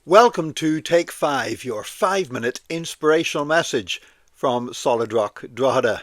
Welcome to Take 5, your 5-minute inspirational message from Solid Rock Drogheda.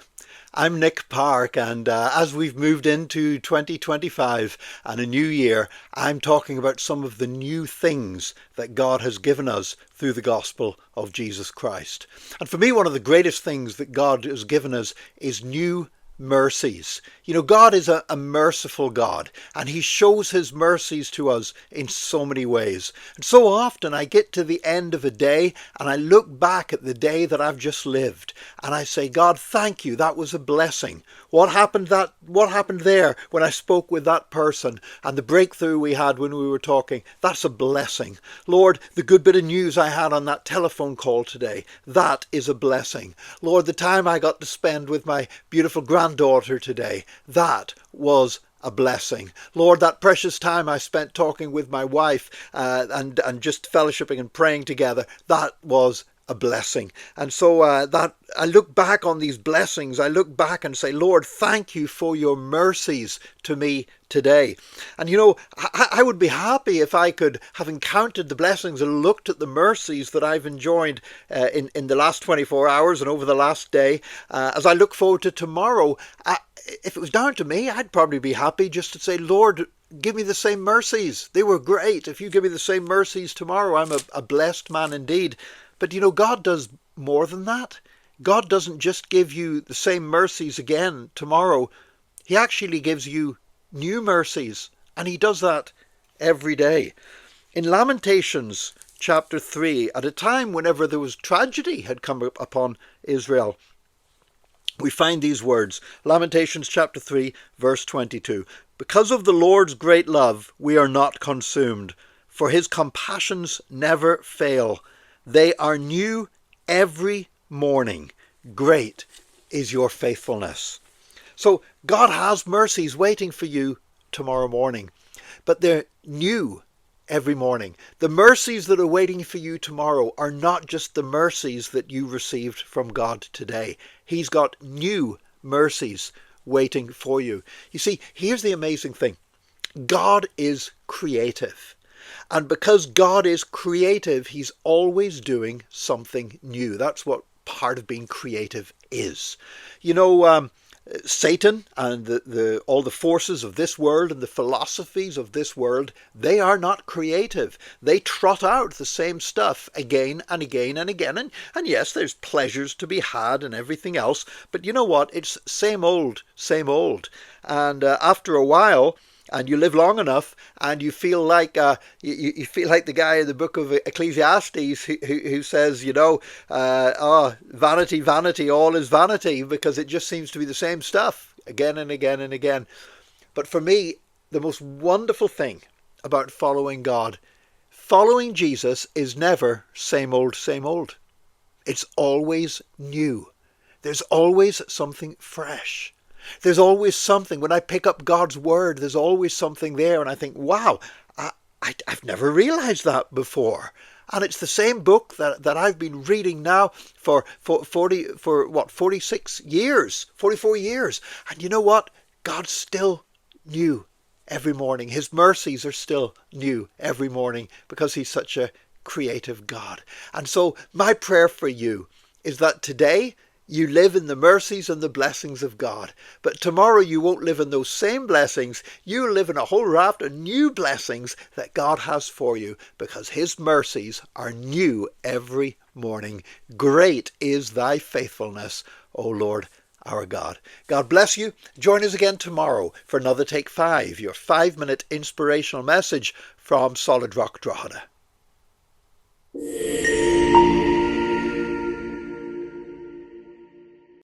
I'm Nick Park, and as we've moved into 2025 and a new year, I'm talking about some of the new things that God has given us through the gospel of Jesus Christ. And for me, one of the greatest things that God has given us is new mercies. You know, God is a merciful God, and he shows his mercies to us in so many ways. And so often I get to the end of a day and I look back at the day that I've just lived and I say, God, thank you. That was a blessing. What happened there when I spoke with that person, and the breakthrough we had when we were talking? That's a blessing. Lord, the good bit of news I had on that telephone call today, that is a blessing. Lord, the time I got to spend with my beautiful granddaughter today, that was a blessing. Lord, that precious time I spent talking with my wife and just fellowshipping and praying together, that was a blessing. And so that I look back on these blessings, I look back and say, Lord, thank you for your mercies to me today. And you know, I would be happy if I could have encountered the blessings and looked at the mercies that I've enjoyed in the last 24 hours and over the last day. As I look forward to tomorrow, if it was down to me, I'd probably be happy just to say, Lord, give me the same mercies. They were great. If you give me the same mercies tomorrow, I'm a blessed man indeed. But you know, God does more than that. God doesn't just give you the same mercies again tomorrow. He actually gives you new mercies, and he does that every day. In Lamentations chapter 3, at a time whenever there was tragedy had come upon Israel, we find these words. Lamentations chapter 3, verse 22. Because of the Lord's great love, we are not consumed, for his compassions never fail. They are new every morning. Great is your faithfulness. So God has mercies waiting for you tomorrow morning, but they're new every morning. The mercies that are waiting for you tomorrow are not just the mercies that you received from God today. He's got new mercies waiting for you. You see, here's the amazing thing. God is creative. And because God is creative, he's always doing something new. That's what part of being creative is. You know, Satan and all the forces of this world and the philosophies of this world, they are not creative. They trot out the same stuff again and again and again. And yes, there's pleasures to be had and everything else. But you know what? It's same old, same old. And after a while, and you live long enough, and you feel like you feel like the guy in the book of Ecclesiastes who says, you know, vanity, vanity, all is vanity, because it just seems to be the same stuff again and again and again. But for me, the most wonderful thing about following God, following Jesus, is never same old, same old. It's always new. There's always something fresh. There's always something. When I pick up God's word, there's always something there. And I think, wow, I've never realized that before. And it's the same book that I've been reading now for 46 years, 44 years. And you know what? God's still new every morning. His mercies are still new every morning because he's such a creative God. And so my prayer for you is that today, you live in the mercies and the blessings of God. But tomorrow you won't live in those same blessings. You live in a whole raft of new blessings that God has for you, because his mercies are new every morning. Great is thy faithfulness, O Lord our God. God bless you. Join us again tomorrow for another Take 5, your 5-minute inspirational message from Solid Rock Drogheda.